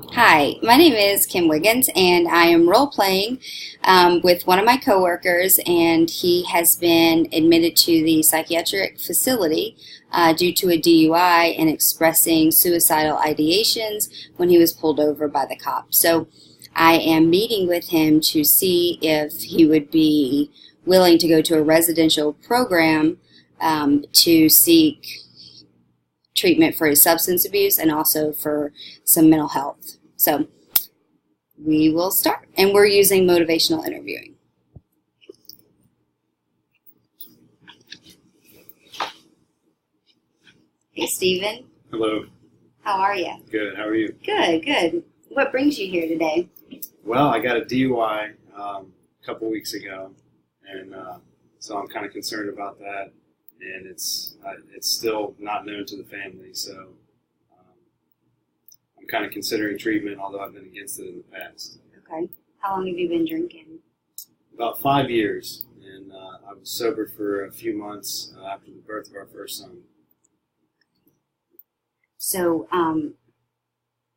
Hi, my name is Kim Wiggins, and I am role playing with one of my coworkers, and he has been admitted to the psychiatric facility due to a DUI and expressing suicidal ideations when he was pulled over by the cop. So I am meeting with him to see if he would be willing to go to a residential program to seek treatment for his substance abuse and also for some mental health. So we will start, and we're using motivational interviewing. Hey, Stephen. Hello. How are you? Good. How are you? Good, good. What brings you here today? Well, I got a DUI a couple weeks ago, and so I'm kind of concerned about that. And it's still not known to the family, so I'm kind of considering treatment, although I've been against it in the past. Okay. How long have you been drinking? About 5 years, and I was sober for a few months after the birth of our first son. So,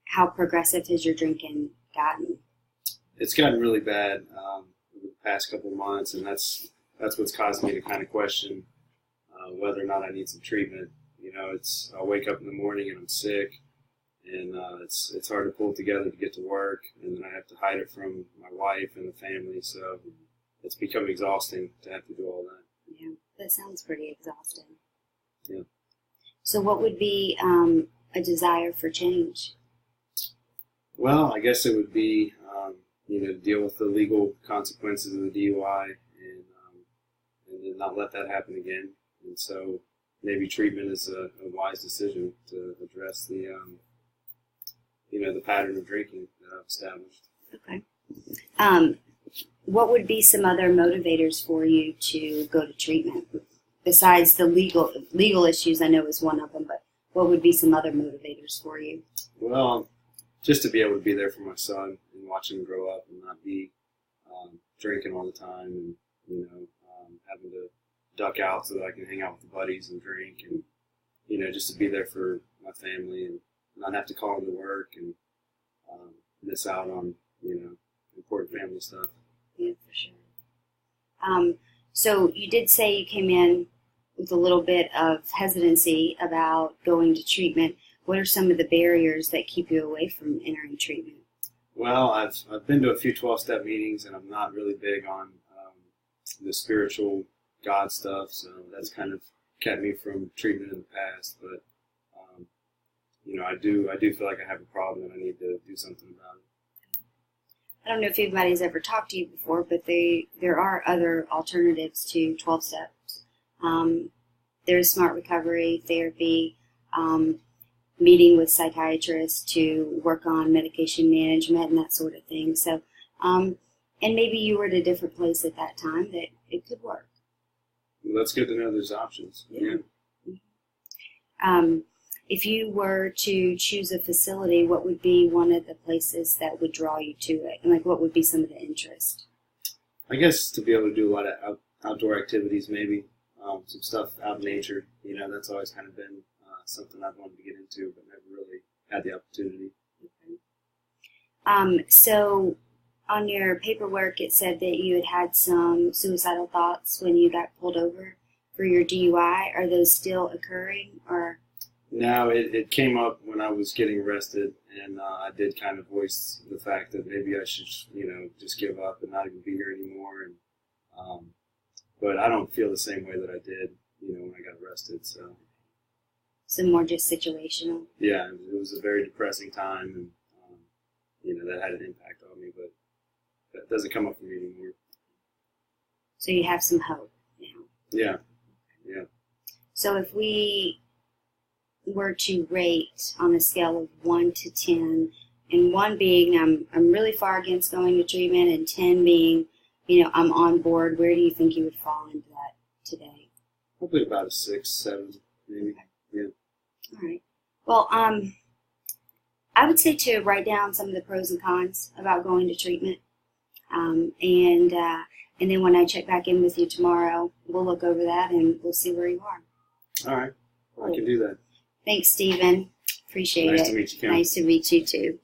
how progressive has your drinking gotten? It's gotten really bad over the past couple of months, and that's what's caused me to kind of question whether or not I need some treatment. You know, I wake up in the morning and I'm sick, and it's hard to pull it together to get to work, and then I have to hide it from my wife and the family, so it's become exhausting to have to do all that. Yeah, that sounds pretty exhausting. Yeah. So what would be a desire for change? Well, I guess it would be, to deal with the legal consequences of the DUI and then not let that happen again. And so maybe treatment is a wise decision to address the pattern of drinking that I've established. Okay. What would be some other motivators for you to go to treatment? Besides the legal issues, I know is one of them, but what would be some other motivators for you? Well, just to be able to be there for my son and watch him grow up and not be drinking all the time and, having to duck out so that I can hang out with the buddies and drink and, just to be there for my family and not have to call into work and miss out on, important family stuff. Yeah, for sure. So you did say you came in with a little bit of hesitancy about going to treatment. What are some of the barriers that keep you away from entering treatment? Well, I've been to a few 12-step meetings, and I'm not really big on the spiritual God stuff, so that's kind of kept me from treatment in the past. But I do feel like I have a problem, and I need to do something about it. I don't know if anybody's ever talked to you before, but there are other alternatives to 12 steps. There's smart recovery therapy, meeting with psychiatrists to work on medication management and that sort of thing. So, and maybe you were at a different place at that time that it could work. Well, that's good to know there's options. Yeah. If you were to choose a facility, what would be one of the places that would draw you to it? And what would be some of the interest? I guess to be able to do a lot of outdoor activities, maybe some stuff out in nature. That's always kind of been something I've wanted to get into, but never really had the opportunity. Okay. So on your paperwork, it said that you had had some suicidal thoughts when you got pulled over for your DUI. Are those still occurring, or? No, it came up when I was getting arrested, and I did kind of voice the fact that maybe I should, just give up and not even be here anymore. And but I don't feel the same way that I did, when I got arrested. So more just situational. Yeah, it was a very depressing time, and that had an impact on me. But that doesn't come up for me anymore. So you have some hope now. Yeah, yeah. So if we were to rate on a scale of 1 to 10, and 1 being I'm really far against going to treatment, and 10 being, I'm on board, where do you think you would fall into that today? Probably about a 6, 7, maybe. Okay. Yeah. All right. Well, I would say to write down some of the pros and cons about going to treatment, and then when I check back in with you tomorrow, we'll look over that and we'll see where you are. All right. Well, I can do that. Thanks, Stephen. Appreciate it. Nice to meet you, Kim. Nice to meet you, too.